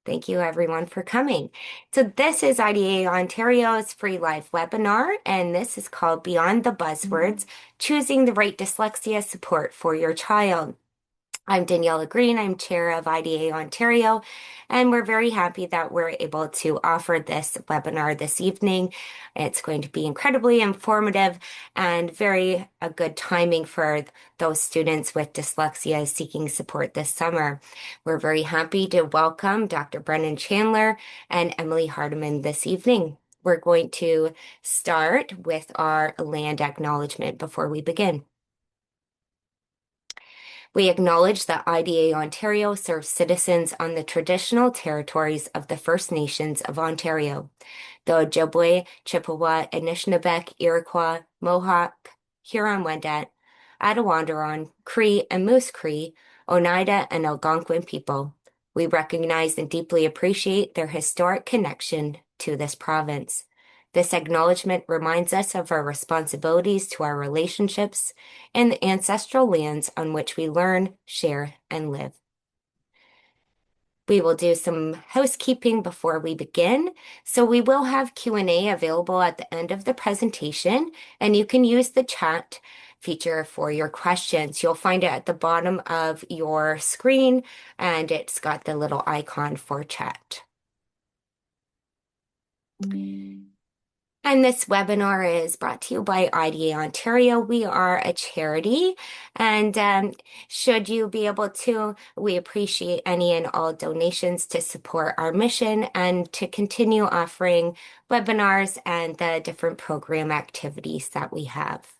Thank you everyone for coming. So this is IDA Ontario's free live webinar, and this is called Beyond the Buzzwords, Choosing the Right Dyslexia Support for Your Child. I'm Daniela Green. I'm chair of IDA Ontario, and we're very happy that we're able to offer this webinar this evening. It's going to be incredibly informative and very a good timing for those students with dyslexia seeking support this summer. We're very happy to welcome Dr. Brennan Chandler and Emily Hardiman this evening. We're going to start with our land acknowledgement before we begin. We acknowledge that IDA Ontario serves citizens on the traditional territories of the First Nations of Ontario, the Ojibwe, Chippewa, Anishinaabe, Iroquois, Mohawk, Huron-Wendat, Attawandaron, Cree, and Moose Cree, Oneida, and Algonquin people. We recognize and deeply appreciate their historic connection to this province. This acknowledgement reminds us of our responsibilities to our relationships and the ancestral lands on which we learn, share, and live. We will do some housekeeping before we begin. So we will have Q&A available at the end of the presentation, and you can use the chat feature for your questions. You'll find it at the bottom of your screen, and it's got the little icon for chat. And this webinar is brought to you by IDA Ontario. We are a charity, and should you be able to, we appreciate any and all donations to support our mission and to continue offering webinars and the different program activities that we have.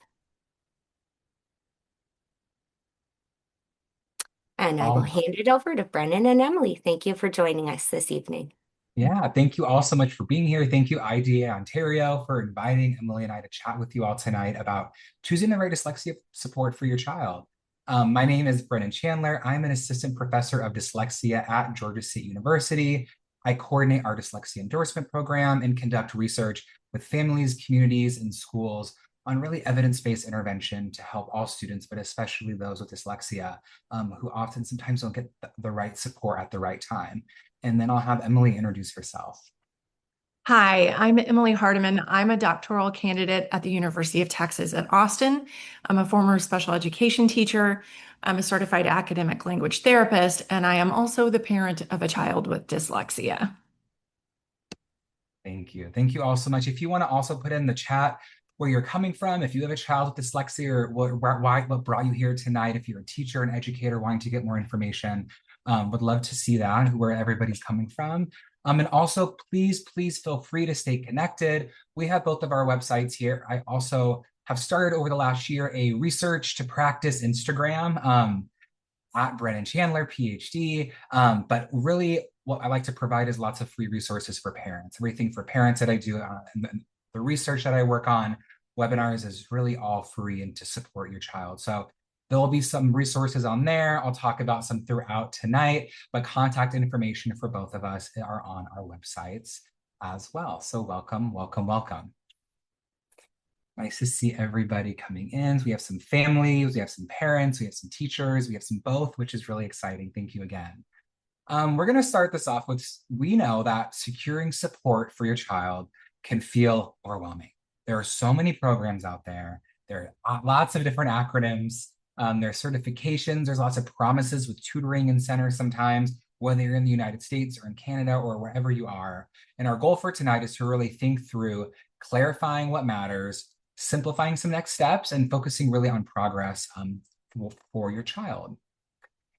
And I will hand it over to Brennan and Emily. Thank you for joining us this evening. Yeah, thank you all so much for being here. Thank you, IDA Ontario, for inviting Emily and I to chat with you all tonight about choosing the right dyslexia support for your child. My name is Brennan Chandler. I'm an assistant professor of dyslexia at Georgia State University. I coordinate our dyslexia endorsement program and conduct research with families, communities, and schools on really evidence-based intervention to help all students, but especially those with dyslexia, who often sometimes don't get the right support at the right time. And then I'll have Emily introduce herself. Hi, I'm Emily Hardiman. I'm a doctoral candidate at the University of Texas at Austin. I'm a former special education teacher. I'm a certified academic language therapist, and I am also the parent of a child with dyslexia. Thank you. Thank you all so much. If you want to also put in the chat where you're coming from, if you have a child with dyslexia or what brought you here tonight, if you're a teacher, an educator wanting to get more information, would love to see that, where everybody's coming from. And also, please feel free to stay connected. We have both of our websites here. I also have started over the last year a research to practice Instagram at Brennan Chandler, PhD. But really, what I like to provide is lots of free resources for parents. Everything for parents that I do, and the research that I work on, webinars is really all free and to support your child. So there will be some resources on there. I'll talk about some throughout tonight, but contact information for both of us are on our websites as well. So welcome, welcome, welcome. Nice to see everybody coming in. So we have some families, we have some parents, we have some teachers, we have some both, which is really exciting. Thank you again. We're going to start this off with, we know that securing support for your child can feel overwhelming. There are so many programs out there. There are lots of different acronyms. There are certifications. There's lots of promises with tutoring in centers sometimes, whether you're in the United States or in Canada or wherever you are. And our goal for tonight is to really think through clarifying what matters, simplifying some next steps, and focusing really on progress for your child.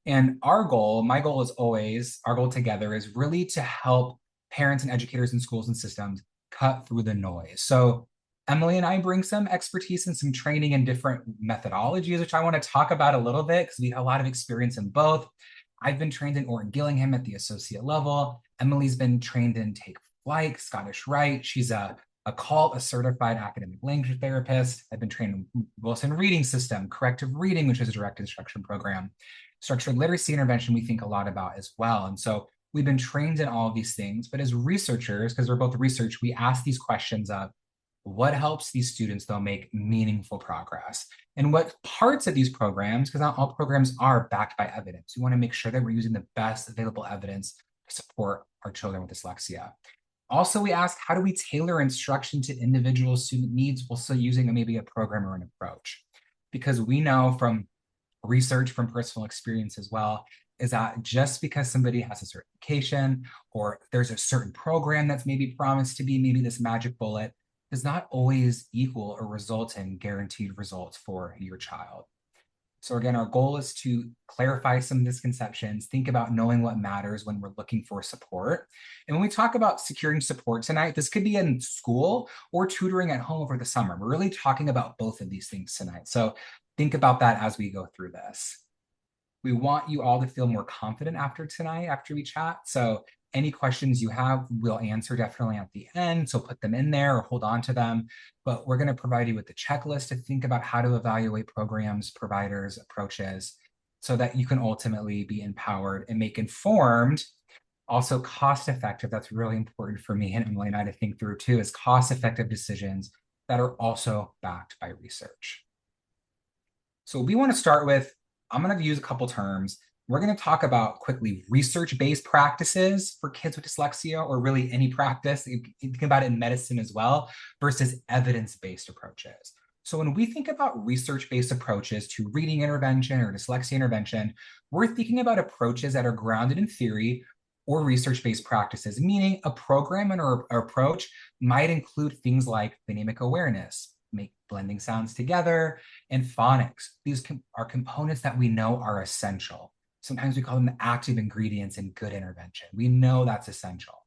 And our goal, my goal is always, our goal together is really to help parents and educators in schools and systems cut through the noise. So Emily and I bring some expertise and some training in different methodologies, which I want to talk about a little bit because we have a lot of experience in both. I've been trained in Orton Gillingham at the associate level. Emily's been trained in Take Flight, Scottish Rite. She's a CALT, a certified academic language therapist. I've been trained in Wilson Reading System, Corrective Reading, which is a direct instruction program. Structured literacy intervention, we think a lot about as well. And so we've been trained in all of these things, but as researchers, because we're both research, we ask these questions of what helps these students though make meaningful progress? And what parts of these programs, because not all programs are backed by evidence. We want to make sure that we're using the best available evidence to support our children with dyslexia. Also, we ask, how do we tailor instruction to individual student needs while still using maybe a program or an approach? Because we know from research, from personal experience as well, is that just because somebody has a certification or there's a certain program that's maybe promised to be maybe this magic bullet does not always equal or result in guaranteed results for your child. So again, our goal is to clarify some misconceptions, think about knowing what matters when we're looking for support. And when we talk about securing support tonight, this could be in school or tutoring at home over the summer. We're really talking about both of these things tonight. So think about that as we go through this. We want you all to feel more confident after tonight, after we chat. So any questions you have, we'll answer definitely at the end. So put them in there or hold on to them. But we're going to provide you with the checklist to think about how to evaluate programs, providers, approaches, so that you can ultimately be empowered and make informed, also cost-effective. That's really important for me and Emily and I to think through too, is cost-effective decisions that are also backed by research. So we want to start with, I'm going to use a couple terms. We're going to talk about quickly research-based practices for kids with dyslexia, or really any practice, you think about it in medicine as well, versus evidence-based approaches. So when we think about research-based approaches to reading intervention or dyslexia intervention, we're thinking about approaches that are grounded in theory or research-based practices, meaning a program or approach might include things like phonemic awareness, make blending sounds together, and phonics. These are components that we know are essential. Sometimes we call them active ingredients in good intervention. We know that's essential.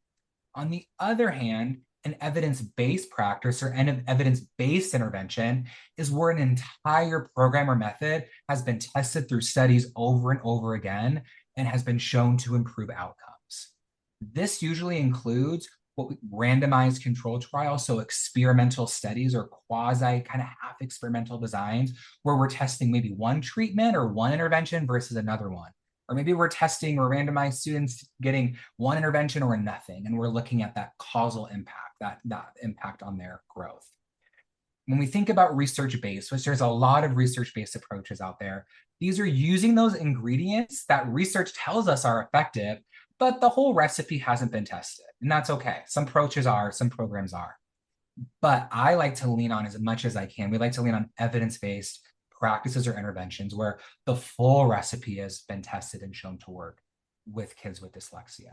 On the other hand, an evidence-based practice or an evidence-based intervention is where an entire program or method has been tested through studies over and over again and has been shown to improve outcomes. This usually includes randomized control trials, so experimental studies or quasi kind of half experimental designs where we're testing maybe one treatment or one intervention versus another one. Or maybe we're testing or randomized students getting one intervention or nothing, and we're looking at that causal impact, that impact on their growth. When we think about research-based, which there's a lot of research-based approaches out there, these are using those ingredients that research tells us are effective, but the whole recipe hasn't been tested, and that's okay. Some approaches are, some programs are. But I like to lean on as much as I can. We like to lean on evidence-based practices or interventions where the full recipe has been tested and shown to work with kids with dyslexia.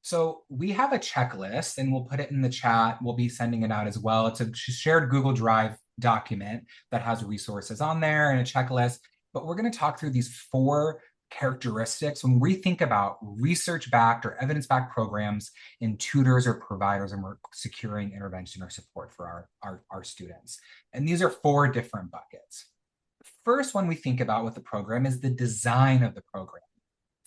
So we have a checklist, and we'll put it in the chat. We'll be sending it out as well. It's a shared Google Drive document that has resources on there and a checklist. But we're going to talk through these 4 characteristics when we think about research-backed or evidence-backed programs in tutors or providers, and we're securing intervention or support for our students. And these are 4 different buckets. The first one we think about with the program is the design of the program.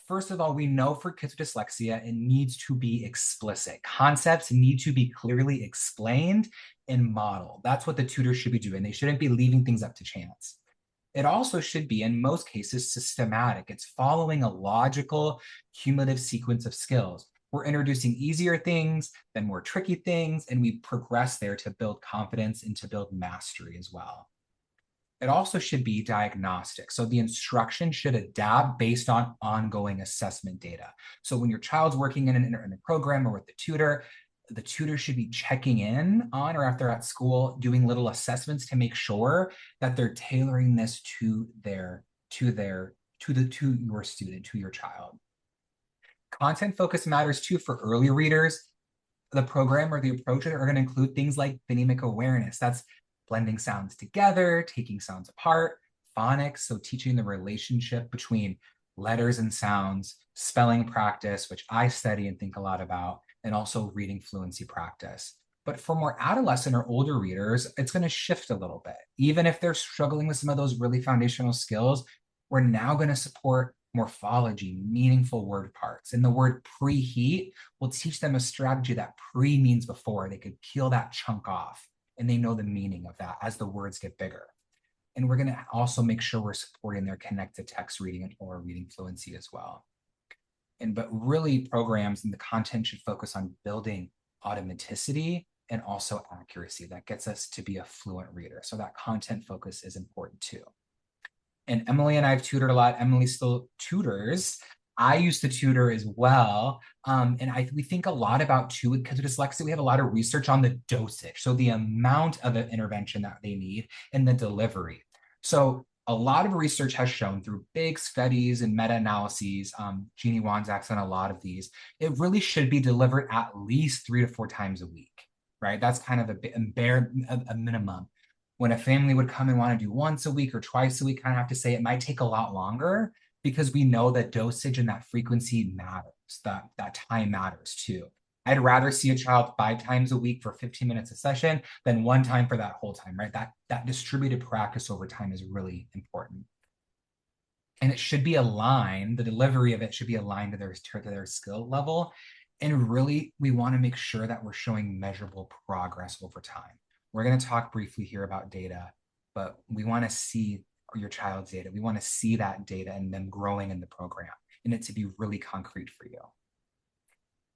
First of all, we know for kids with dyslexia, it needs to be explicit. Concepts need to be clearly explained and modeled. That's what the tutor should be doing. They shouldn't be leaving things up to chance. It also should be, in most cases, systematic. It's following a logical, cumulative sequence of skills. We're introducing easier things, then more tricky things, and we progress there to build confidence and to build mastery as well. It also should be diagnostic. So the instruction should adapt based on ongoing assessment data. So when your child's working in a program or with the tutor should be checking in on, or if they're at school, doing little assessments to make sure that they're tailoring this to your student, to your child. Content focus matters too for early readers. The program or the approach are going to include things like phonemic awareness. That's blending sounds together, taking sounds apart, phonics, so teaching the relationship between letters and sounds, spelling practice, which I study and think a lot about, and also reading fluency practice. But for more adolescent or older readers, it's going to shift a little bit. Even if they're struggling with some of those really foundational skills, we're now going to support morphology, meaningful word parts. And the word preheat will teach them a strategy that pre means before. They could peel that chunk off, and they know the meaning of that as the words get bigger. And we're going to also make sure we're supporting their connected text reading and oral reading fluency as well. But really, programs and the content should focus on building automaticity and also accuracy. That gets us to be a fluent reader. So that content focus is important too. And Emily and I have tutored a lot. Emily still tutors I used to tutor as well. And we think a lot about too, because of dyslexia, we have a lot of research on the dosage. So the amount of the intervention that they need and the delivery. So a lot of research has shown through big studies and meta-analyses, Jeannie Wanzak's on a lot of these, it really should be delivered at least 3 to 4 times a week, right? That's kind of a minimum. When a family would come and want to do once a week or twice a week, kind of have to say it might take a lot longer because we know that dosage and that frequency matters, that time matters too. I'd rather see a child 5 times a week for 15 minutes a session than one time for that whole time, right? That distributed practice over time is really important. And it should be aligned, the delivery of it should be aligned to their skill level. And really, we want to make sure that we're showing measurable progress over time. We're going to talk briefly here about data, but we want to see your child's data. We want to see that data and them growing in the program and it to be really concrete for you.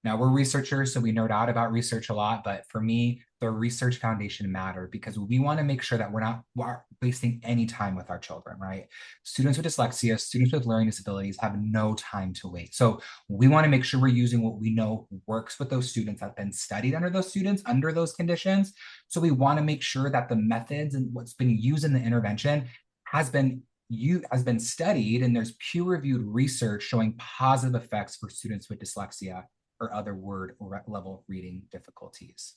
Now, we're researchers, so we nerd out about research a lot, but for me, the research foundation mattered because we want to make sure that we're not wasting any time with our children, right? Students with dyslexia, students with learning disabilities have no time to wait. So we want to make sure we're using what we know works with those students, that have been studied under those students, under those conditions. So we want to make sure that the methods and what's been used in the intervention has been studied, and there's peer-reviewed research showing positive effects for students with dyslexia or other word or level reading difficulties.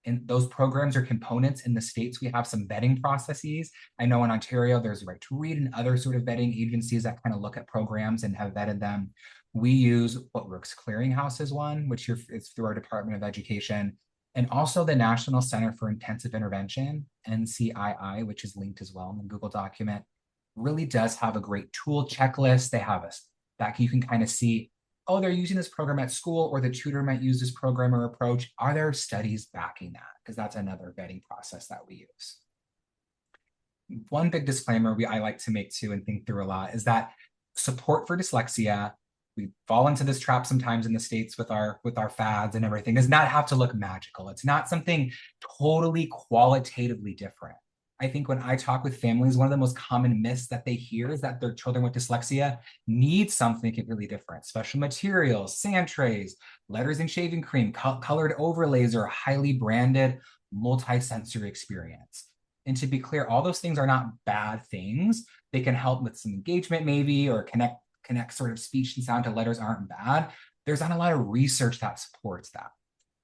And those programs or components in the states, we have some vetting processes. I know in Ontario, there's Right to Read and other sort of vetting agencies that kind of look at programs and have vetted them. We use What Works Clearinghouse as one, which is through our Department of Education, and also the National Center for Intensive Intervention, NCII, which is linked as well in the Google document, really does have a great tool checklist. They have that you can kind of see, oh, they're using this program at school, or the tutor might use this program or approach. Are there studies backing that? Because that's another vetting process that we use. One big disclaimer I like to make too and think through a lot is that support for dyslexia, we fall into this trap sometimes in the States with our fads and everything, does not have to look magical. It's not something totally qualitatively different. I think when I talk with families, one of the most common myths that they hear is that their children with dyslexia need something completely different. Special materials, sand trays, letters and shaving cream, colored overlays, or a highly branded multi-sensory experience. And to be clear, all those things are not bad things. They can help with some engagement maybe, or connect sort of speech and sound to letters aren't bad. There's not a lot of research that supports that.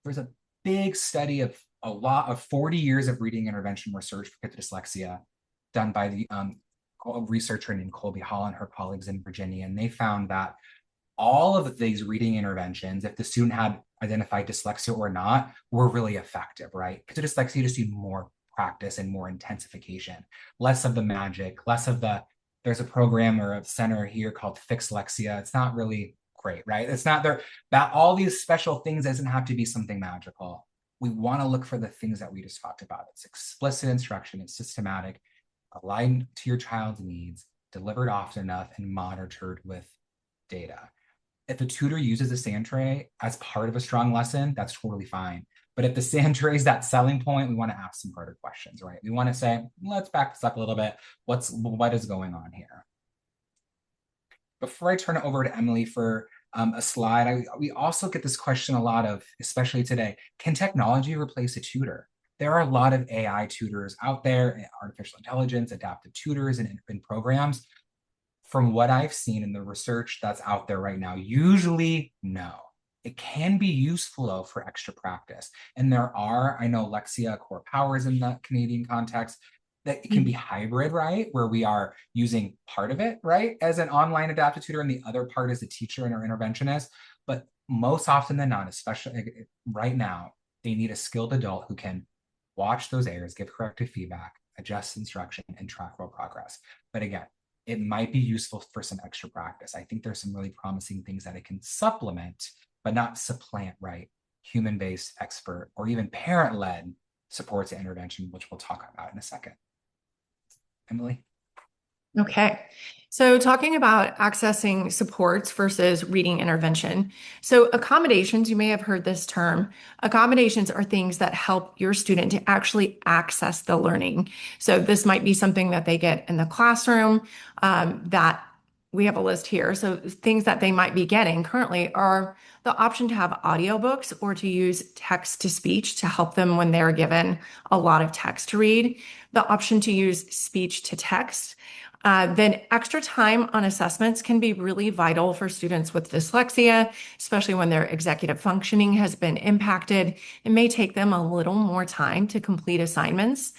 There's a big study of a lot of 40 years of reading intervention research for kids with dyslexia done by the researcher named Colby Hall and her colleagues in Virginia. And they found that all of these reading interventions, if the student had identified dyslexia or not, were really effective, right? Kids with dyslexia just need more practice and more intensification, less of the magic, less of there's a program or a center here called Fixlexia. It's not really great, right? It's not there, that all these special things doesn't have to be something magical. We want to look for the things that we just talked about. It's explicit instruction, it's systematic, aligned to your child's needs, delivered often enough, and monitored with data. If a tutor uses a sand tray as part of a strong lesson, that's totally fine. But if the sand tray is that selling point, we want to ask some harder questions, right? We want to say, let's back this up a little bit. What is going on here? Before I turn it over to Emily for a slide, we also get this question a lot of, especially today, can technology replace a tutor? There are a lot of AI tutors out there, artificial intelligence, adaptive tutors and programs. From what I've seen in the research that's out there right now, usually no. It can be useful though for extra practice. And there are, I know Lexia Core Powers in the Canadian context, that it can be hybrid, right? Where we are using part of it, right? As an online adaptive tutor and the other part as a teacher and our interventionist. But most often than not, especially right now, they need a skilled adult who can watch those errors, give corrective feedback, adjust instruction, and track real progress. But again, it might be useful for some extra practice. I think there's some really promising things that it can supplement, but not supplant, right? Human-based expert or even parent-led supports and intervention, which we'll talk about in a second. Emily? Okay. So talking about accessing supports versus reading intervention. So accommodations, you may have heard this term. Accommodations are things that help your student to actually access the learning. So this might be something that they get in the classroom that we have a list here. So things that they might be getting currently are the option to have audiobooks or to use text to speech to help them when they're given a lot of text to read, the option to use speech to text. Then extra time on assessments can be really vital for students with dyslexia, especially when their executive functioning has been impacted. It may take them a little more time to complete assignments.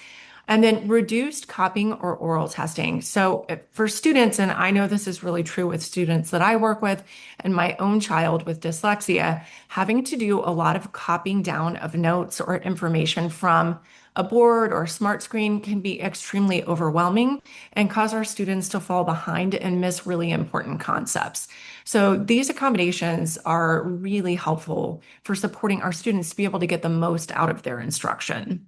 And then reduced copying or oral testing. So for students, and I know this is really true with students that I work with and my own child with dyslexia, having to do a lot of copying down of notes or information from a board or smart screen can be extremely overwhelming and cause our students to fall behind and miss really important concepts. So these accommodations are really helpful for supporting our students to be able to get the most out of their instruction.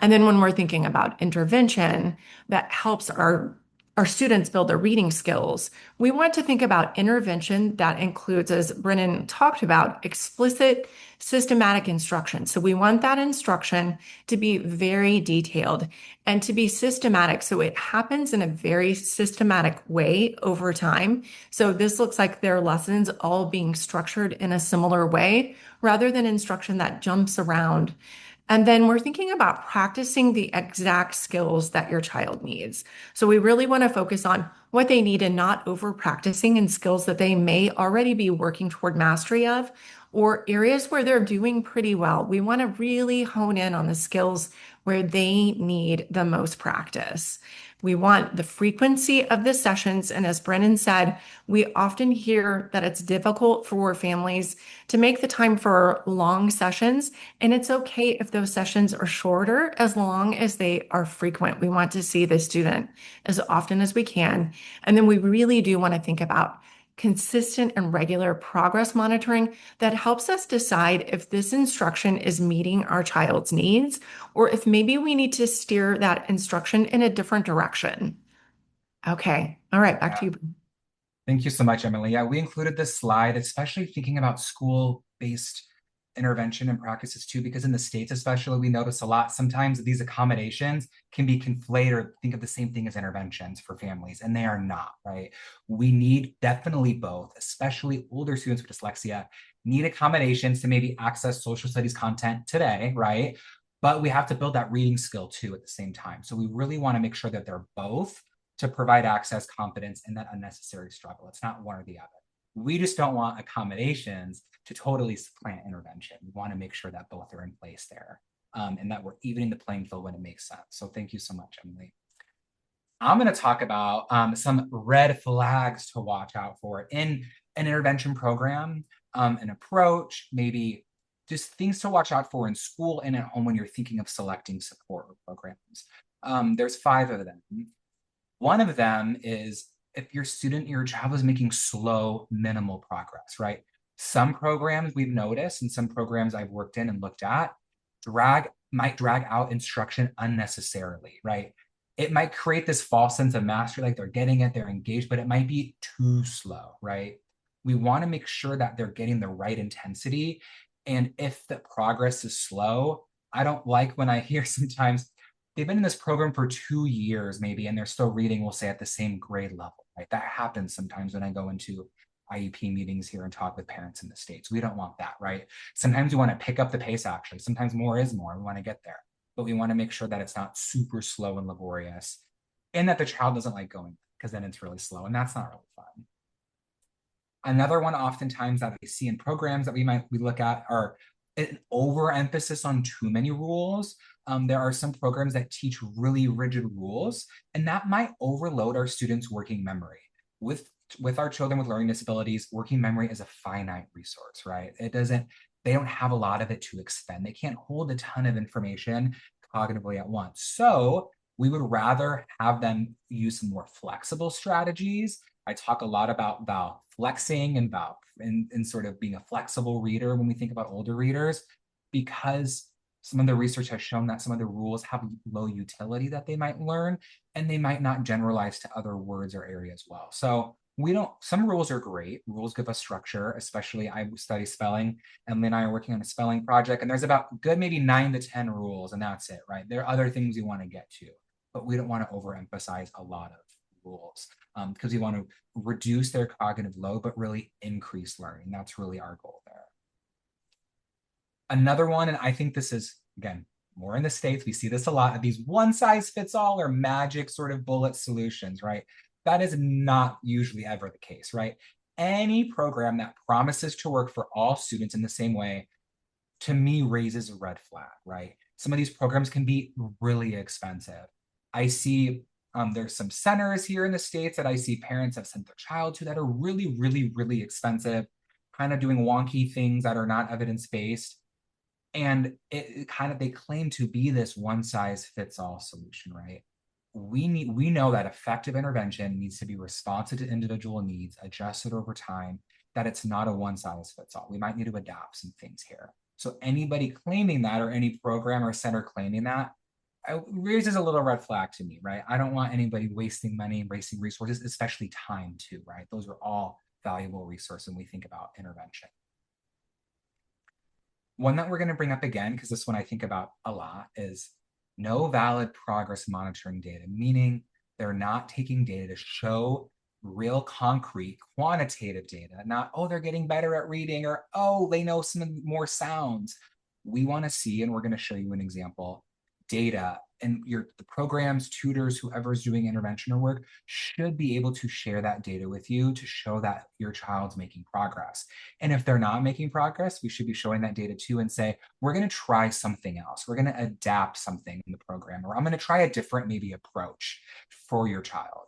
And then when we're thinking about intervention that helps our students build their reading skills, we want to think about intervention that includes, as Brennan talked about, explicit systematic instruction. So we want that instruction to be very detailed and to be systematic. So it happens in a very systematic way over time. So this looks like their lessons all being structured in a similar way rather than instruction that jumps around. And then we're thinking about practicing the exact skills that your child needs. So we really want to focus on what they need and not over practicing in skills that they may already be working toward mastery of or areas where they're doing pretty well. We want to really hone in on the skills where they need the most practice. We want the frequency of the sessions. And as Brennan said, we often hear that it's difficult for families to make the time for long sessions. And it's okay if those sessions are shorter as long as they are frequent. We want to see the student as often as we can. And then we really do want to think about consistent and regular progress monitoring that helps us decide if this instruction is meeting our child's needs or if maybe we need to steer that instruction in a different direction. Okay. All right. Back to you. Thank you so much, Emily. Yeah, we included this slide, especially thinking about school-based intervention and practices too, because in the States especially, we notice a lot, sometimes these accommodations can be conflated or think of the same thing as interventions for families, and they are not, right? We need definitely both, especially older students with dyslexia, need accommodations to maybe access social studies content today, right? But we have to build that reading skill too at the same time. So we really want to make sure that they're both to provide access, confidence, and that unnecessary struggle. It's not one or the other. We just don't want accommodations to totally supplant intervention. We want to make sure that both are in place there and that we're evening the playing field when it makes sense. So thank you so much, Emily. I'm going to talk about some red flags to watch out for in an intervention program, an approach, maybe just things to watch out for in school and at home when you're thinking of selecting support programs. There's 5 of them. One of them is if your student, your child is making slow, minimal progress, right? Some programs we've noticed and some programs I've worked in and looked at might drag out instruction unnecessarily, right? It might create this false sense of mastery, like they're getting it, they're engaged, but it might be too slow, right? We want to make sure that they're getting the right intensity. And if the progress is slow, I don't like when I hear sometimes they've been in this program for 2 years maybe, and they're still reading, we'll say, at the same grade level, right? That happens sometimes when I go into IEP meetings here and talk with parents in the States. We don't want that, right? Sometimes we want to pick up the pace, actually. Sometimes more is more. We want to get there. But we want to make sure that it's not super slow and laborious and that the child doesn't like going because then it's really slow and that's not really fun. Another one oftentimes that we see in programs that we look at are an overemphasis on too many rules. There are some programs that teach really rigid rules, and that might overload our students' working memory. With our children with learning disabilities, working memory is a finite resource, right? They don't have a lot of it to expend. They can't hold a ton of information cognitively at once. So we would rather have them use some more flexible strategies. I talk a lot about flexing and sort of being a flexible reader when we think about older readers, because some of the research has shown that some of the rules have low utility that they might learn, and they might not generalize to other words or areas well. So some rules are great. Rules give us structure, especially I study spelling. Emily and I are working on a spelling project, and there's about good maybe 9 to 10 rules, and that's it, right? There are other things we want to get to, but we don't want to overemphasize a lot of rules. because we want to reduce their cognitive load, but really increase learning. That's really our goal there. Another one, and I think this is, again, more in the States, we see this a lot of these one size fits all or magic sort of bullet solutions, right? That is not usually ever the case, right? Any program that promises to work for all students in the same way, to me, raises a red flag, right? Some of these programs can be really expensive. I see there's some centers here in the States that I see parents have sent their child to that are really, really, really expensive, kind of doing wonky things that are not evidence-based. And they claim to be this one size fits all solution, right? We know that effective intervention needs to be responsive to individual needs, adjusted over time, that it's not a one size fits all. We might need to adapt some things here. So anybody claiming that, or any program or center claiming that, raises a little red flag to me, right? I don't want anybody wasting money and wasting resources, especially time too, right? Those are all valuable resources when we think about intervention. One that we're going to bring up again, because this one I think about a lot, is no valid progress monitoring data, meaning they're not taking data to show real concrete quantitative data, not, oh, they're getting better at reading, or, oh, they know some more sounds. We want to see, and we're going to show you an example, data, and the programs, tutors, whoever's doing intervention or work should be able to share that data with you to show that your child's making progress. And if they're not making progress, we should be showing that data too and say, we're going to try something else. We're going to adapt something in the program, or I'm going to try a different maybe approach for your child.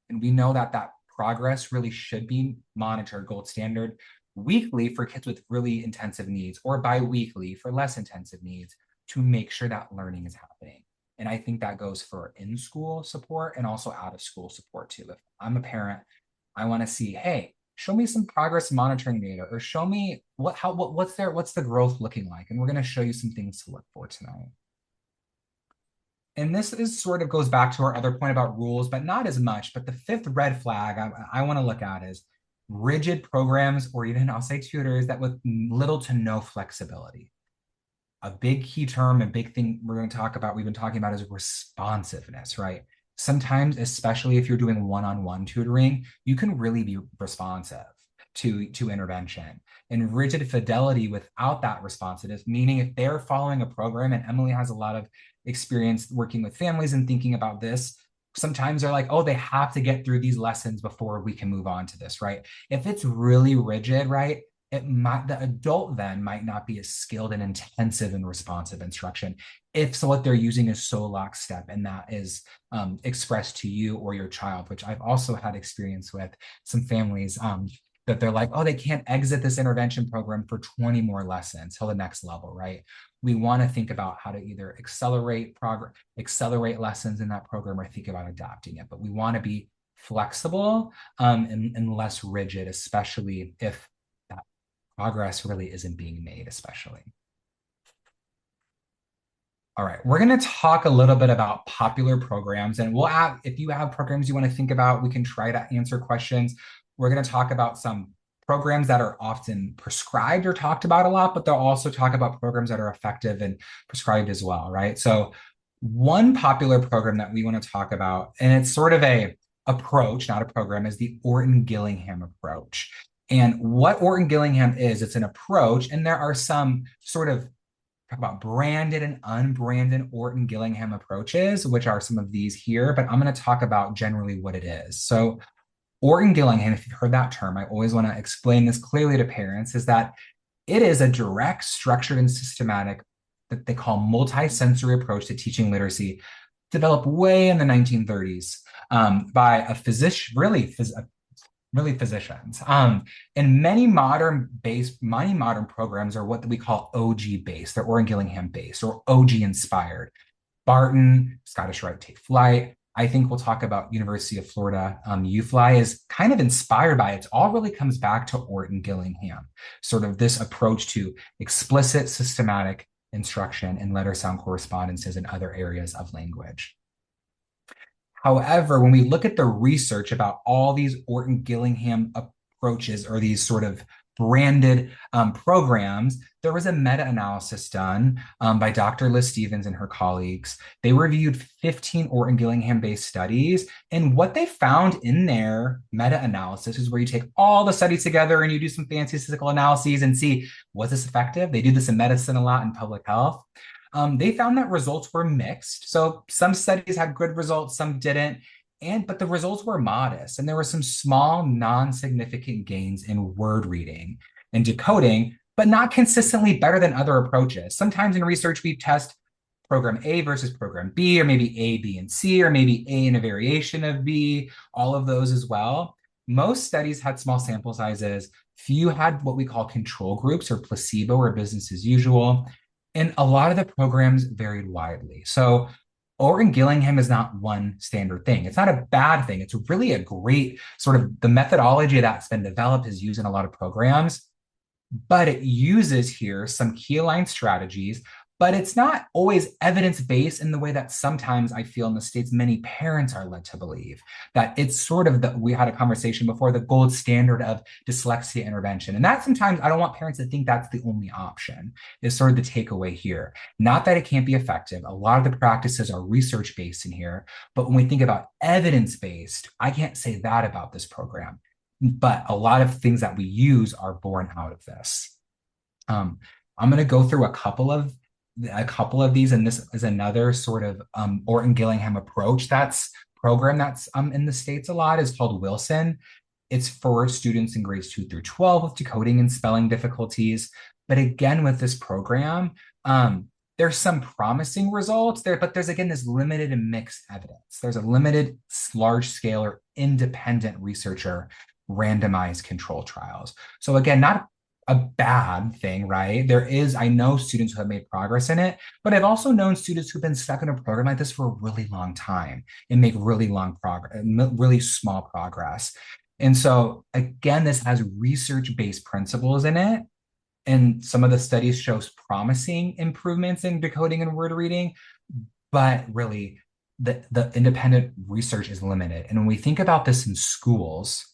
And we know that that progress really should be monitored, gold standard, weekly for kids with really intensive needs, or bi-weekly for less intensive needs, to make sure that learning is happening. And I think that goes for in-school support and also out-of-school support too. If I'm a parent, I want to see, hey, show me some progress monitoring data, or show me what's the growth looking like. And we're going to show you some things to look for tonight. And this is sort of goes back to our other point about rules, but not as much. But the fifth red flag I want to look at is rigid programs, or even I'll say tutors, that with little to no flexibility. A big key term, a big thing we're going to talk about, we've been talking about, is responsiveness, right? Sometimes, especially if you're doing one-on-one tutoring, you can really be responsive to intervention. And rigid fidelity without that responsiveness, meaning if they're following a program, and Emily has a lot of experience working with families and thinking about this, sometimes they're like, oh, they have to get through these lessons before we can move on to this, right? If it's really rigid, right, the adult then might not be as skilled and intensive and responsive instruction if so what they're using is so lockstep, and that is expressed to you or your child, which I've also had experience with some families that they're like, oh, they can't exit this intervention program for 20 more lessons till the next level, right? We want to think about how to either accelerate lessons in that program, or think about adapting it, but we want to be flexible and less rigid, especially if progress really isn't being made, especially. All right, we're going to talk a little bit about popular programs, and we'll add, if you have programs you want to think about, we can try to answer questions. We're going to talk about some programs that are often prescribed or talked about a lot, but they'll also talk about programs that are effective and prescribed as well, right? So one popular program that we want to talk about, and it's sort of a approach, not a program, is the Orton-Gillingham approach. And what Orton-Gillingham is, it's an approach, and there are some sort of talk about branded and unbranded Orton-Gillingham approaches, which are some of these here, but I'm going to talk about generally what it is. So Orton-Gillingham, if you've heard that term, I always want to explain this clearly to parents, is that it is a direct, structured, and systematic, that they call multi-sensory approach to teaching literacy, developed way in the 1930s by a physician, really physicians. And many modern programs are what we call OG based. They're Orton-Gillingham based or OG inspired. Barton, Scottish Rite Take Flight. I think we'll talk about University of Florida. UFly is kind of inspired by it. It all really comes back to Orton-Gillingham, sort of this approach to explicit, systematic instruction in letter sound correspondences and other areas of language. However, when we look at the research about all these Orton-Gillingham approaches, or these sort of branded programs, there was a meta-analysis done by Dr. Liz Stevens and her colleagues. They reviewed 15 Orton Gillingham-based studies, and what they found in their meta-analysis is where you take all the studies together and you do some fancy statistical analyses and see, was this effective? They do this in medicine a lot, in public health. They found that results were mixed. So some studies had good results, some didn't. But the results were modest, and there were some small, non-significant gains in word reading and decoding, but not consistently better than other approaches. Sometimes in research, we test program A versus program B, or maybe A, B, and C, or maybe A and a variation of B, all of those as well. Most studies had small sample sizes. Few had what we call control groups or placebo or business as usual. And a lot of the programs varied widely. So Orton Gillingham is not one standard thing. It's not a bad thing. It's really a great sort of the methodology that's been developed is used in a lot of programs, but it uses here some key aligned strategies, but it's not always evidence-based in the way that sometimes I feel in the States, many parents are led to believe that it's sort of we had a conversation before, the gold standard of dyslexia intervention. And that sometimes I don't want parents to think that's the only option, is sort of the takeaway here. Not that it can't be effective. A lot of the practices are research-based in here, but when we think about evidence-based, I can't say that about this program. But a lot of things that we use are born out of this. I'm going to go through a couple of these, and this is another sort of Orton Gillingham approach program that's in the States a lot, is called Wilson. It's for students in grades 2 through 12 with decoding and spelling difficulties. But again, with this program, there's some promising results there, but there's again this limited and mixed evidence. There's a limited large scale or independent researcher randomized control trials. So again, not a bad thing, right? I know students who have made progress in it, but I've also known students who've been stuck in a program like this for a really long time and make really long progress, really small progress. And so again, this has research-based principles in it. And some of the studies shows promising improvements in decoding and word reading, but really the independent research is limited. And when we think about this in schools,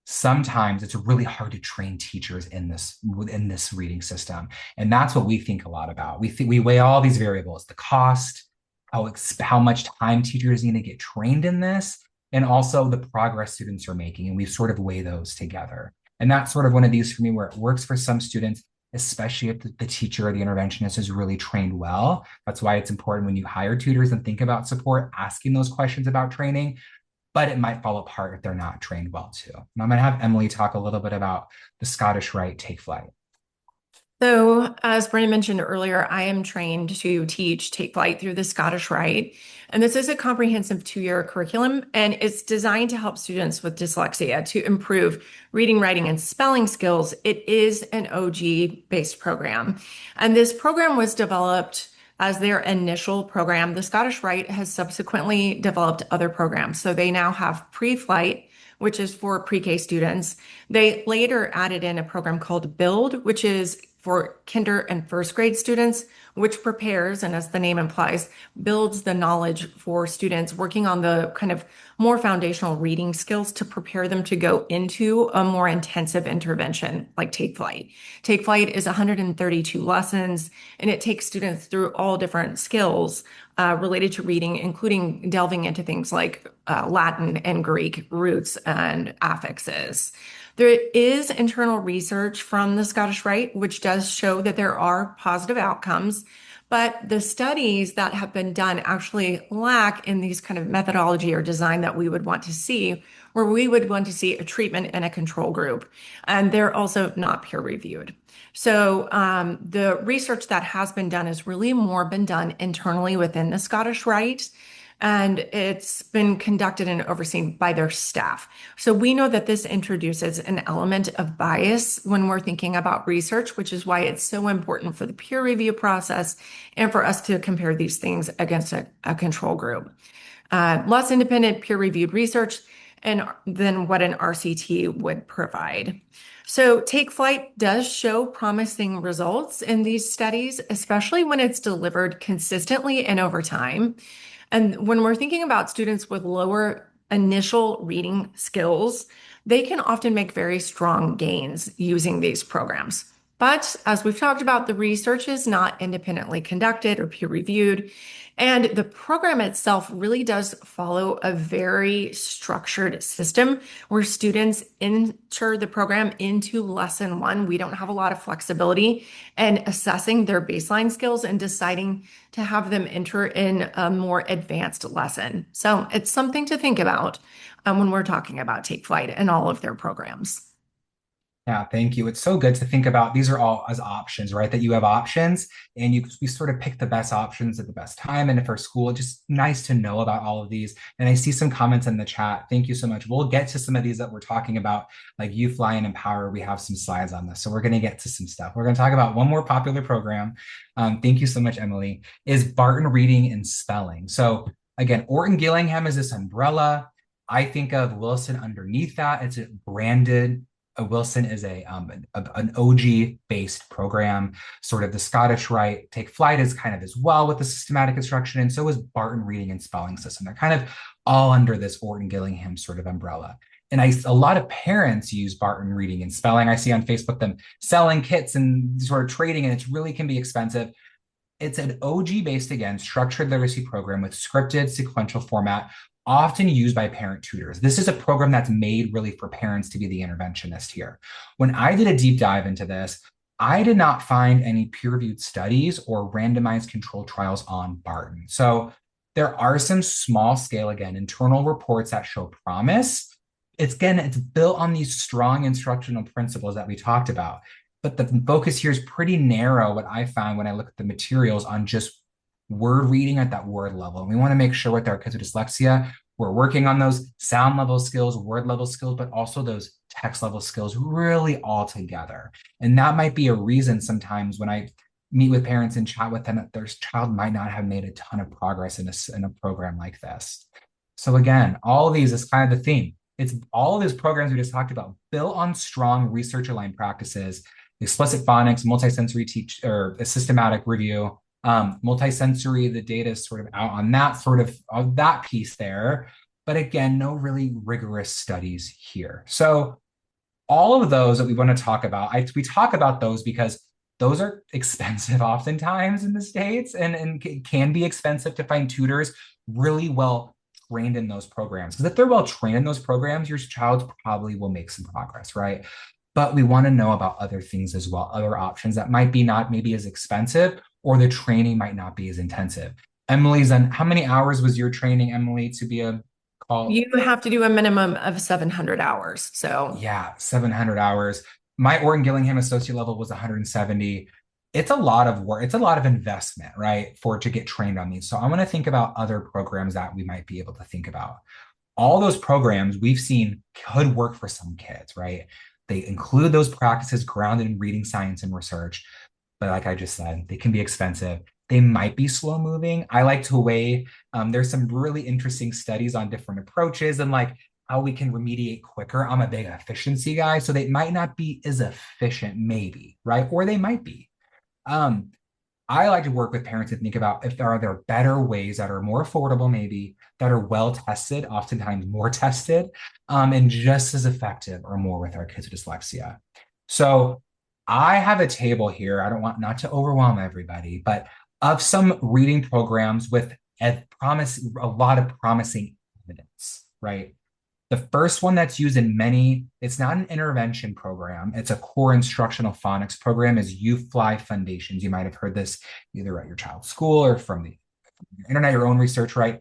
sometimes it's really hard to train teachers in this reading system. And that's what we think a lot about. We weigh all these variables, the cost, how much time teachers need to get trained in this, and also the progress students are making. And we sort of weigh those together. And that's sort of one of these for me where it works for some students, especially if the teacher or the interventionist is really trained well. That's why it's important when you hire tutors and think about support, asking those questions about training. But it might fall apart if they're not trained well too. And I'm going to have Emily talk a little bit about the Scottish Rite Take Flight. So, as Brandon mentioned earlier, I am trained to teach Take Flight through the Scottish Rite. And this is a comprehensive 2-year curriculum, and it's designed to help students with dyslexia to improve reading, writing, and spelling skills. It is an OG-based program. And this program was developed as their initial program. The Scottish Rite has subsequently developed other programs. So they now have pre-flight, which is for pre-K students. They later added in a program called Build, which is for kinder and first grade students, which prepares, and as the name implies, builds the knowledge for students working on the kind of more foundational reading skills to prepare them to go into a more intensive intervention like Take Flight. Take Flight is 132 lessons, and it takes students through all different skills related to reading, including delving into things like Latin and Greek roots and affixes. There is internal research from the Scottish Rite, which does show that there are positive outcomes, but the studies that have been done actually lack in these kind of methodology or design that we would want to see, where we would want to see a treatment and a control group. And they're also not peer reviewed. So the research that has been done has really more been done internally within the Scottish Rite. And it's been conducted and overseen by their staff. So we know that this introduces an element of bias when we're thinking about research, which is why it's so important for the peer review process and for us to compare these things against a control group. Less independent peer-reviewed research than what an RCT would provide. So Take Flight does show promising results in these studies, especially when it's delivered consistently and over time. And when we're thinking about students with lower initial reading skills, they can often make very strong gains using these programs. But as we've talked about, the research is not independently conducted or peer reviewed. And the program itself really does follow a very structured system where students enter the program into lesson one. We don't have a lot of flexibility in assessing their baseline skills and deciding to have them enter in a more advanced lesson. So it's something to think about when we're talking about Take Flight and all of their programs. Yeah, thank you. It's so good to think about these are all as options, right? That you have options and we sort of pick the best options at the best time. And for school, it's just nice to know about all of these. And I see some comments in the chat. Thank you so much. We'll get to some of these that we're talking about, like You Fly and Empower. We have some slides on this. So we're going to get to some stuff. We're going to talk about one more popular program. Thank you so much, Emily, is Barton Reading and Spelling. So again, Orton Gillingham is this umbrella. I think of Wilson underneath that. It's branded. Wilson is an OG-based program, sort of the Scottish Rite. Take Flight is kind of as well with the systematic instruction, and so is Barton Reading and Spelling System. They're kind of all under this Orton Gillingham sort of umbrella. And a lot of parents use Barton Reading and Spelling. I see on Facebook them selling kits and sort of trading, and it really can be expensive. It's an OG-based, again, structured literacy program with scripted sequential format, often used by parent tutors. This is a program that's made really for parents to be the interventionist here. When I did a deep dive into this, I did not find any peer-reviewed studies or randomized controlled trials on Barton. So there are some small scale, again, internal reports that show promise. It's built on these strong instructional principles that we talked about. But the focus here is pretty narrow, what I found when I look at the materials on just word reading at that word level. And we want to make sure with our kids with dyslexia, we're working on those sound level skills, word level skills, but also those text level skills really all together. And that might be a reason sometimes when I meet with parents and chat with them that their child might not have made a ton of progress in a program like this. So again, all of these is kind of the theme. It's all of these programs we just talked about built on strong research-aligned practices, explicit phonics, multisensory teach or a systematic review, multisensory, the data is sort of out on that of that piece there. But again, no really rigorous studies here. So all of those that we want to talk about, we talk about those because those are expensive oftentimes in the States and can be expensive to find tutors really well trained in those programs. Because if they're well trained in those programs, your child probably will make some progress, right? But we want to know about other things as well, other options that might be not maybe as expensive or the training might not be as intensive. Emily's on, how many hours was your training, Emily, to be a call? You have to do a minimum of 700 hours. So yeah, 700 hours. My Orton Gillingham associate level was 170. It's a lot of work. It's a lot of investment, right, to get trained on these. So I want to think about other programs that we might be able to think about. All those programs we've seen could work for some kids, right? They include those practices grounded in reading, science, and research. But like I just said, they can be expensive. They might be slow moving. I like to weigh, there's some really interesting studies on different approaches and like how we can remediate quicker. I'm a big efficiency guy, so they might not be as efficient, maybe, right? Or they might be. I like to work with parents and think about if there are better ways that are more affordable, maybe that are well tested, oftentimes more tested, and just as effective or more with our kids with dyslexia. So I have a table here. I don't want not to overwhelm everybody, but of some reading programs with a lot of promising evidence, right? The first one that's used in many, it's not an intervention program. It's a core instructional phonics program is You Fly Foundations. You might have heard this either at your child's school or from the internet, your own research, right?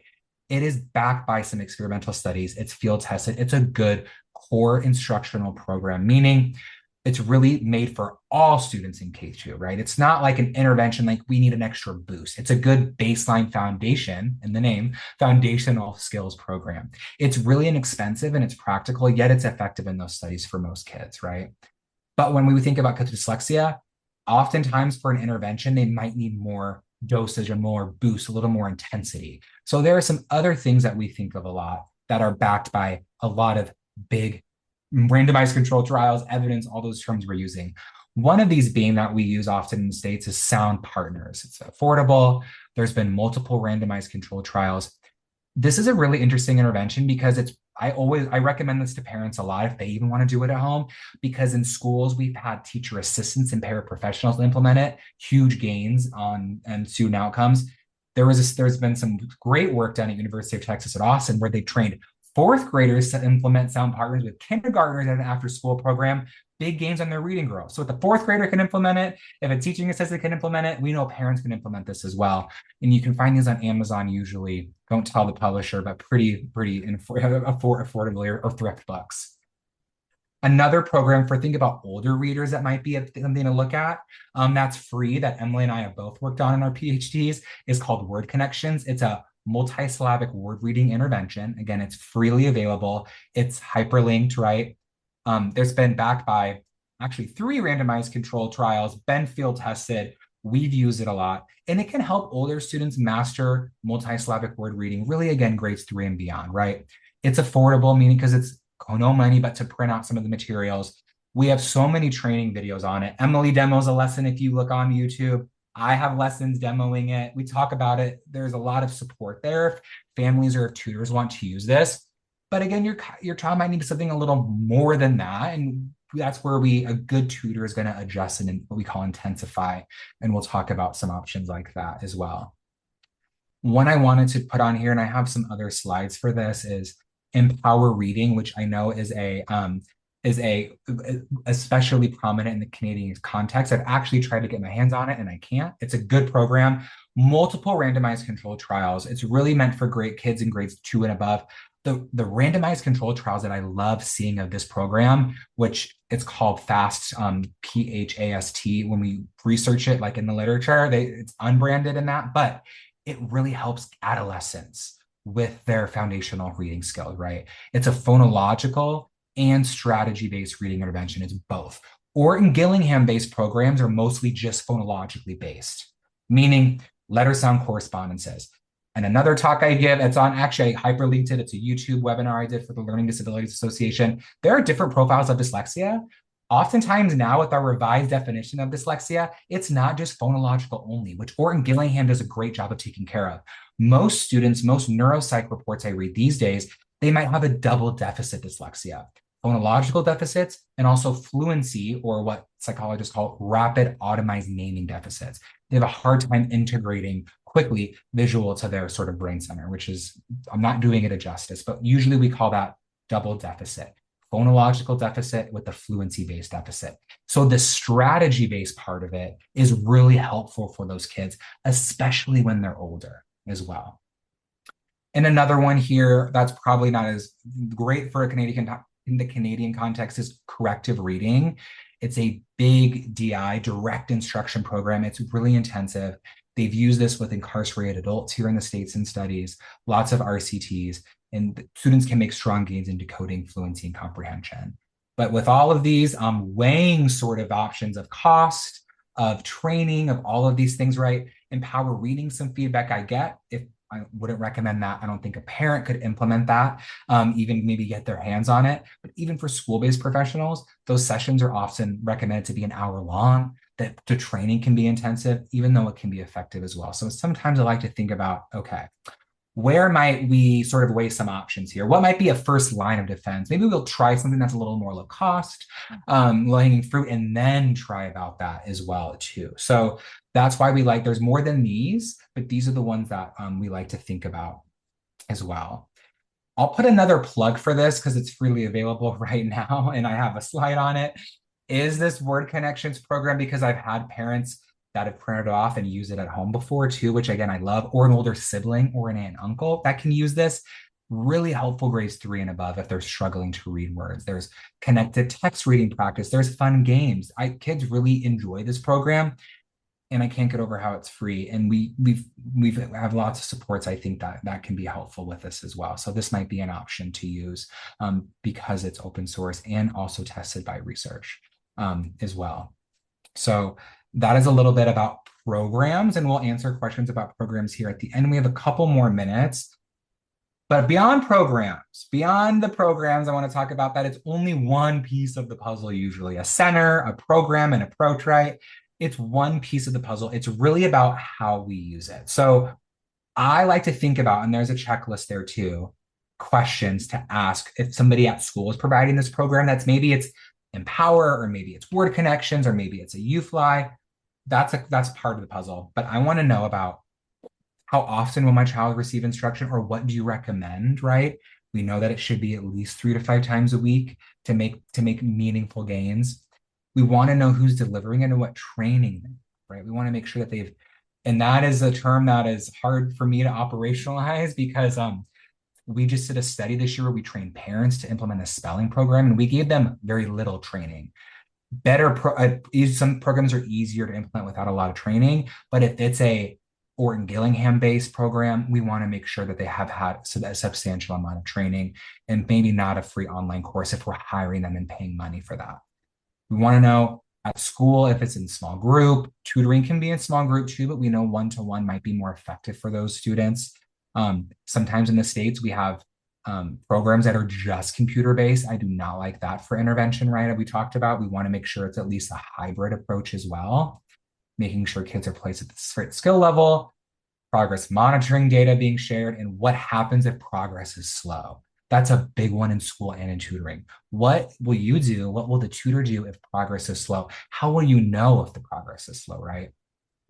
It is backed by some experimental studies. It's field tested. It's a good core instructional program, meaning it's really made for all students in K2, right? It's not like an intervention, like we need an extra boost. It's a good baseline foundation in the name, foundational skills program. It's really inexpensive and it's practical, yet it's effective in those studies for most kids, right? But when we think about kids with dyslexia, oftentimes for an intervention, they might need more dosage and more boost, a little more intensity. So there are some other things that we think of a lot that are backed by a lot of big randomized controlled trials, evidence, all those terms we're using. One of these being that we use often in the States is Sound Partners. It's affordable. There's been multiple randomized controlled trials. This is a really interesting intervention because it's I recommend this to parents a lot if they even want to do it at home, because in schools we've had teacher assistants and paraprofessionals implement it, huge gains on and student outcomes. There's been some great work done at University of Texas at Austin where they trained fourth graders to implement sound partners with kindergartners at an after school program. Big gains on their reading growth. So if the fourth grader can implement it, if a teaching assistant can implement it, we know parents can implement this as well. And you can find these on Amazon usually. Don't tell the publisher, but pretty affordably or thrift books. Another program for think about older readers that might be something to look at, that's free, that Emily and I have both worked on in our PhDs, is called Word Connections. It's a multi-syllabic word reading intervention. Again, it's freely available. It's hyperlinked, right? There's been backed by actually 3 randomized controlled trials, been field tested. We've used it a lot, and it can help older students master multi-syllabic word reading, really, again, grades 3 and beyond, right? It's affordable, meaning because it's no money, but to print out some of the materials. We have so many training videos on it. Emily demos a lesson if you look on YouTube. I have lessons demoing it. We talk about it. There's a lot of support there if families or if tutors want to use this. But again, your child might need something a little more than that. And that's where a good tutor is going to adjust and what we call intensify. And we'll talk about some options like that as well. One I wanted to put on here, and I have some other slides for this, is Empower Reading, which I know is especially prominent in the Canadian context. I've actually tried to get my hands on it and I can't. It's a good program, multiple randomized controlled trials. It's really meant for great kids in grades 2 and above. The randomized controlled trials that I love seeing of this program, which it's called FAST, PHAST. When we research it, like in the literature, it's unbranded in that, but it really helps adolescents with their foundational reading skills, right? It's a phonological and strategy-based reading intervention. It's both. Orton Gillingham-based programs are mostly just phonologically based, meaning letter sound correspondences. And another talk I give, it's on, actually I hyperlinked it. It's a YouTube webinar I did for the Learning Disabilities Association. There are different profiles of dyslexia. Oftentimes now with our revised definition of dyslexia, it's not just phonological only, which Orton Gillingham does a great job of taking care of. Most students, most neuropsych reports I read these days, they might have a double deficit dyslexia, phonological deficits, and also fluency, or what psychologists call rapid automized naming deficits. They have a hard time integrating quickly visual to their sort of brain center, which is, I'm not doing it a justice, but usually we call that double deficit, phonological deficit with the fluency-based deficit. So the strategy-based part of it is really helpful for those kids, especially when they're older as well. And another one here that's probably not as great for in the Canadian context is corrective reading. It's a big DI, direct instruction program. It's really intensive. They've used this with incarcerated adults here in the States in studies, lots of RCTs, and students can make strong gains in decoding, fluency, and comprehension. But with all of these, weighing sort of options of cost, of training, of all of these things, right? Empower Reading, some feedback I get. If I wouldn't recommend that. I don't think a parent could implement that, even maybe get their hands on it. But even for school-based professionals, those sessions are often recommended to be an hour long, that the training can be intensive, even though it can be effective as well. So sometimes I like to think about, okay, where might we sort of weigh some options here? What might be a first line of defense? Maybe we'll try something that's a little more low cost, low-hanging fruit, and then try about that as well too. So that's why there's more than these, but these are the ones that we like to think about as well. I'll put another plug for this because it's freely available right now, and I have a slide on it, is this Word Connections program, because I've had parents that have printed it off and use it at home before too, which again, I love, or an older sibling or an aunt and uncle that can use this. Really helpful grades 3 and above if they're struggling to read words. There's connected text reading practice. There's fun games. Kids really enjoy this program, and I can't get over how it's free. And we have lots of supports. I think that can be helpful with this as well. So this might be an option to use because it's open source and also tested by research as well. So that is a little bit about programs, and we'll answer questions about programs here at the end. We have a couple more minutes. But beyond the programs, I want to talk about that it's only one piece of the puzzle usually. A center, a program, an approach, right? It's one piece of the puzzle. It's really about how we use it. So I like to think about, and there's a checklist there too, questions to ask if somebody at school is providing this program. That's maybe it's Empower, or maybe it's Word Connections, or maybe it's a UFly. That's part of the puzzle. But I want to know about how often will my child receive instruction, or what do you recommend, right? We know that it should be at least 3 to 5 times a week to make meaningful gains. We want to know who's delivering it and what training, right? We want to make sure that and that is a term that is hard for me to operationalize, because we just did a study this year where we trained parents to implement a spelling program, and we gave them very little training. Some programs are easier to implement without a lot of training, but if it's a Orton Gillingham based program, we want to make sure that they have had a substantial amount of training, and maybe not a free online course if we're hiring them and paying money for that. We want to know at school if it's in small group. Tutoring can be in small group too, but we know one-to-one might be more effective for those students. Sometimes in the States, we have programs that are just computer-based. I do not like that for intervention, right? As we talked about, we want to make sure it's at least a hybrid approach as well, making sure kids are placed at the right skill level, progress monitoring data being shared, and what happens if progress is slow. That's a big one in school and in tutoring. What will you do? What will the tutor do if progress is slow? How will you know if the progress is slow, right?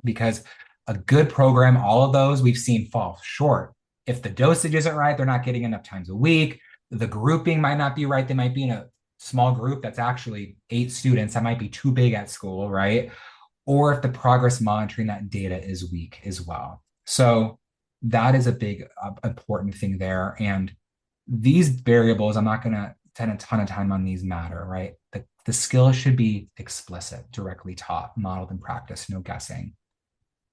Because a good program, all of those we've seen fall short. If the dosage isn't right, they're not getting enough times a week. The grouping might not be right. They might be in a small group that's actually 8 students. That might be too big at school, right? Or if the progress monitoring that data is weak as well. So that is a big important thing there. And these variables, I'm not going to spend a ton of time on these, matter, right? The skills should be explicit, directly taught, modeled, and practiced, no guessing.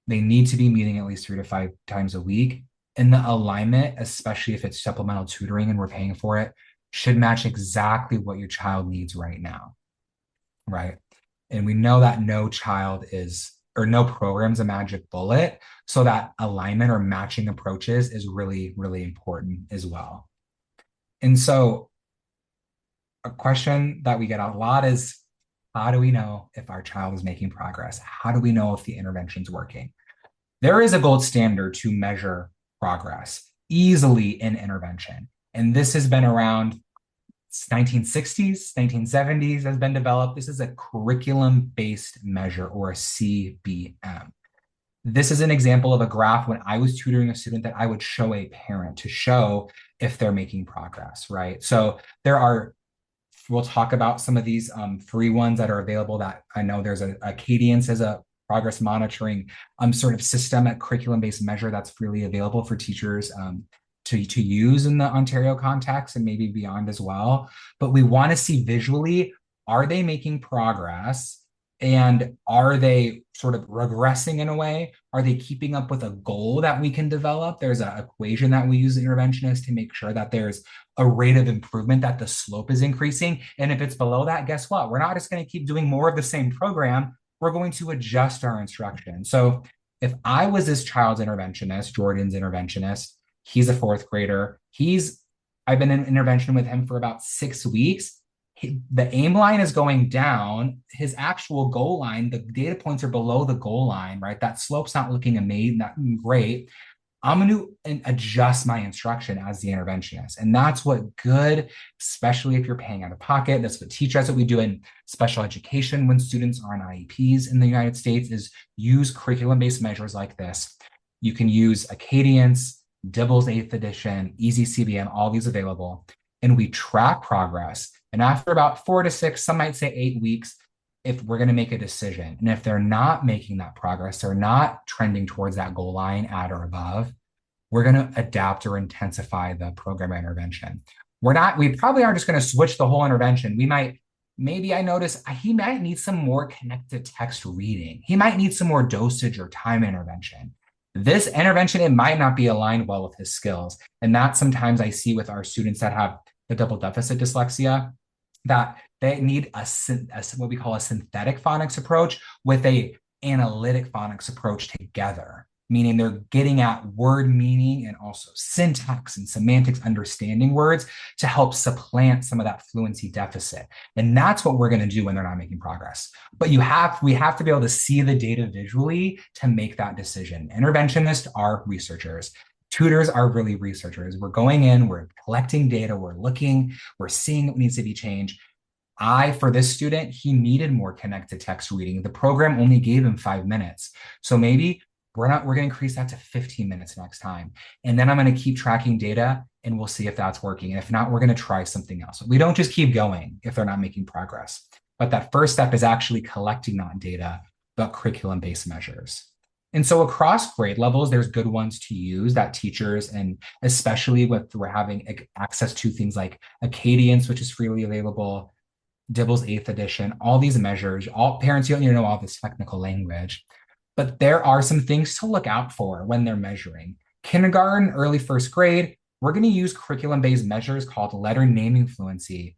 They need to be meeting at least 3 to 5 times a week. And the alignment, especially if it's supplemental tutoring and we're paying for it, should match exactly what your child needs right now, right? And we know that no program's a magic bullet. So that alignment or matching approaches is really, really important as well. And so a question that we get a lot is, how do we know if our child is making progress? How do we know if the intervention's working? There is a gold standard to measure progress easily in intervention. And this has been around 1960s, 1970s has been developed. This is a curriculum-based measure, or a CBM. This is an example of a graph when I was tutoring a student that I would show a parent to show if they're making progress, right? So we'll talk about some of these free ones that are available. That I know there's a Cadence as a progress monitoring sort of systemic curriculum-based measure that's freely available for teachers to use in the Ontario context and maybe beyond as well. But we want to see visually, are they making progress? And are they sort of regressing in a way? Are they keeping up with a goal that we can develop? There's an equation that we use as interventionists to make sure that there's a rate of improvement, that the slope is increasing. And if it's below that, guess what? We're not just going to keep doing more of the same program. We're going to adjust our instruction. So if I was this child's interventionist, Jordan's interventionist, he's a 4th grader. I've been in intervention with him for about 6 weeks. The aim line is going down. His actual goal line, the data points are below the goal line, right? That slope's not looking amazing, not great. I'm going to adjust my instruction as the interventionist. And that's what good, especially if you're paying out of pocket. That's what we do in special education when students are on IEPs in the United States, is use curriculum-based measures like this. You can use Acadience, Dibble's 8th edition, Easy CBM, all these available. And we track progress. And after about 4 to 6, some might say 8 weeks, if we're going to make a decision. And if they're not making that progress, they're not trending towards that goal line at or above, we're going to adapt or intensify the program intervention. We probably aren't just going to switch the whole intervention. Maybe I notice he might need some more connected text reading. He might need some more dosage or time intervention. This intervention, it might not be aligned well with his skills. And that sometimes I see with our students that have the double deficit dyslexia, that they need what we call a synthetic phonics approach with a analytic phonics approach together, meaning they're getting at word meaning and also syntax and semantics, understanding words to help supplant some of that fluency deficit. And that's what we're going to do when they're not making progress. But we have to be able to see the data visually to make that decision. Interventionists are researchers. Tutors are really researchers. We're going in, we're collecting data, we're looking, we're seeing what needs to be changed. For this student, he needed more connected text reading. The program only gave him 5 minutes. So maybe we're going to increase that to 15 minutes next time. And then I'm going to keep tracking data and we'll see if that's working. And if not, we're going to try something else. We don't just keep going if they're not making progress. But that first step is actually collecting that data about curriculum-based measures. And so across grade levels, there's good ones to use that teachers, and especially with we're having access to things like Acadience, which is freely available, Dibble's 8th edition, all these measures, all parents, you don't need to know all this technical language, but there are some things to look out for when they're measuring. Kindergarten, early first grade, we're going to use curriculum-based measures called letter naming fluency,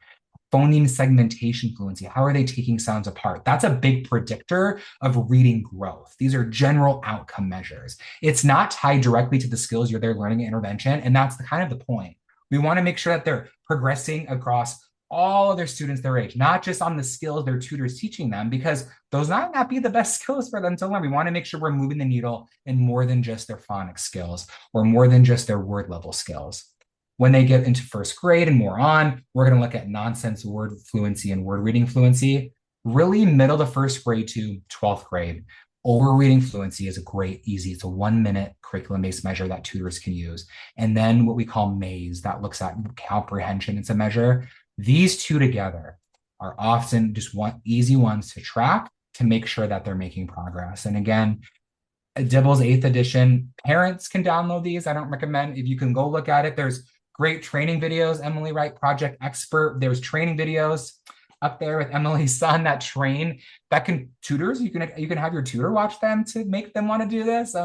phoneme segmentation fluency. How are they taking sounds apart? That's a big predictor of reading growth. These are general outcome measures. It's not tied directly to the skills they're learning at intervention, and that's kind of the point. We want to make sure that they're progressing across all of their students their age, not just on the skills their tutors teaching them, because those might not be the best skills for them to learn. We want to make sure we're moving the needle in more than just their phonics skills or more than just their word level skills. When they get into first grade and more on, we're going to look at nonsense word fluency and word reading fluency, really middle to first grade to 12th grade. Over reading fluency is a great, easy, it's a 1-minute curriculum-based measure that tutors can use. And then what we call MAZE, that looks at comprehension. It's a measure. These two together are often just easy ones to track to make sure that they're making progress. And again, Dibble's 8th edition, parents can download these. I don't recommend, if you can go look at it, there's great training videos. Emily Wright, Project Expert, there's training videos up there with Emily's son that train, that can tutors, you can have your tutor watch them to make them want to do this,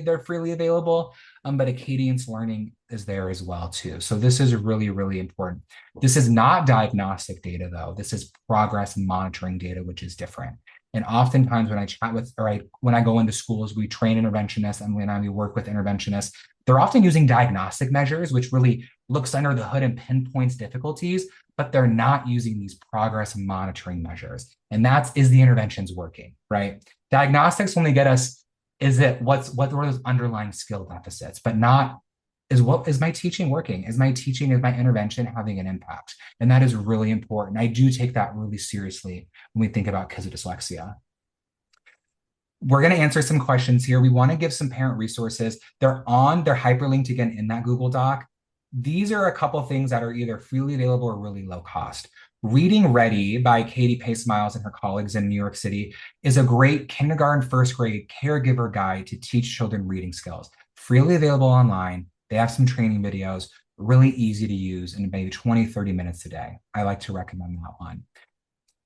they're freely available. But Acadience Learning is there as well too. So this is really, really important. This is not diagnostic data though. This is progress monitoring data, which is different. And oftentimes when I chat with, when I go into schools, we train interventionists, Emily and I, we work with interventionists. They're often using diagnostic measures, which really looks under the hood and pinpoints difficulties, but they're not using these progress monitoring measures. And is the interventions working, right? Diagnostics only get us, what are those underlying skill deficits, but not, is my teaching working? Is my intervention having an impact? And that is really important. I do take that really seriously when we think about kids with dyslexia. We're going to answer some questions here. We want to give some parent resources. They're hyperlinked again in that Google Doc. These are a couple things that are either freely available or really low cost. Reading Ready by Katie Pace Miles and her colleagues in New York City is a great kindergarten, first grade caregiver guide to teach children reading skills. Freely available online. They have some training videos, really easy to use in maybe 20, 30 minutes a day. I like to recommend that one.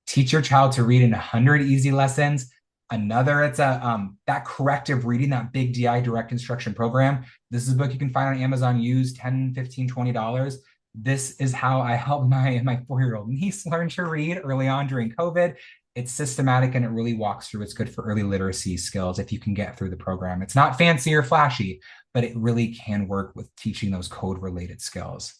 Teach your child to read in 100 easy lessons. Another, it's that corrective reading, that big DI direct instruction program. This is a book you can find on Amazon used, $10, $15, $20. This is how I helped my 4-year-old niece learn to read early on during COVID. It's systematic and it really walks through. It's good for early literacy skills if you can get through the program. It's not fancy or flashy, but it really can work with teaching those code-related skills.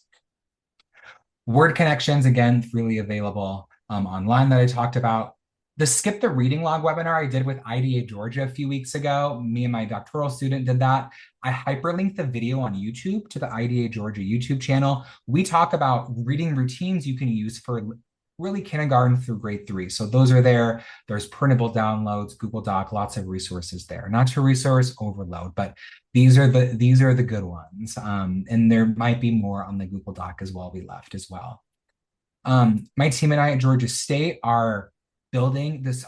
Word connections, again, freely available online that I talked about. The Skip the Reading Log webinar I did with IDA Georgia a few weeks ago, me and my doctoral student did that. I hyperlinked the video on YouTube to the IDA Georgia YouTube channel. We talk about reading routines you can use for really kindergarten through grade 3. So those are there. There's printable downloads, Google Doc, lots of resources there. Not to resource overload, but these are the good ones. And there might be more on the Google Doc as well, we left as well. My team and I at Georgia State are building this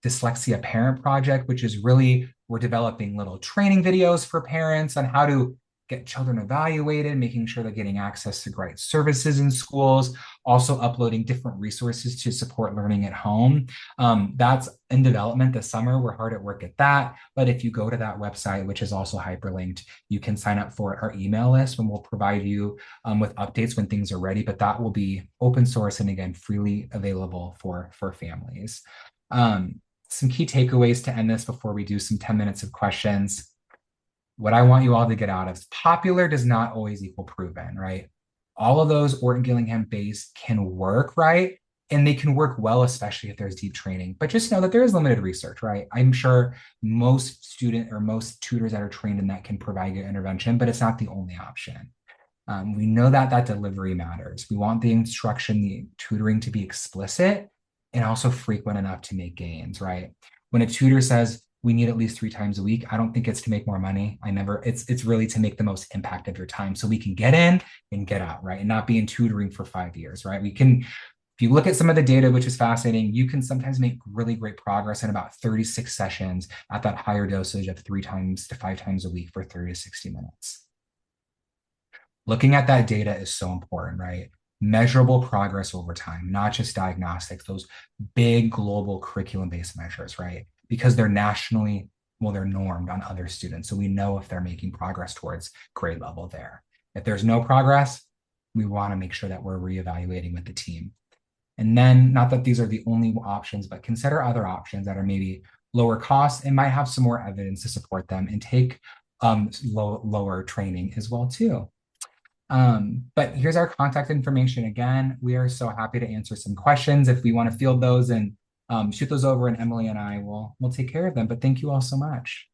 dyslexia parent project, which is really, we're developing little training videos for parents on how to get children evaluated, making sure they're getting access to great services in schools, also uploading different resources to support learning at home. That's in development this summer. We're hard at work at that. But if you go to that website, which is also hyperlinked, you can sign up for our email list when we'll provide you with updates when things are ready. But that will be open source and again, freely available for families. Some key takeaways to end this before we do some 10 minutes of questions. What I want you all to get out of is popular does not always equal proven, right? All of those Orton Gillingham based can work, right? And they can work well, especially if there's deep training. But just know that there is limited research, right? I'm sure most tutors that are trained in that can provide good intervention, but it's not the only option. We know that that delivery matters. We want the instruction, the tutoring to be explicit and also frequent enough to make gains, right? When a tutor says we need at least 3 times a week, I don't think it's to make more money. It's really to make the most impact of your time so we can get in and get out, right? And not be in tutoring for 5 years, right? If you look at some of the data, which is fascinating, you can sometimes make really great progress in about 36 sessions at that higher dosage of 3 to 5 times a week for 30 to 60 minutes. Looking at that data is so important, right? Measurable progress over time, not just diagnostics, those big global curriculum-based measures, right? Because they're nationally, well, they're normed on other students. So we know if they're making progress towards grade level there. If there's no progress, we want to make sure that we're reevaluating with the team. And then, not that these are the only options, but consider other options that are maybe lower cost and might have some more evidence to support them and take lower training as well too. But here's our contact information. Again, we are so happy to answer some questions if we want to field those and shoot those over, and Emily and I will take care of them. But thank you all so much.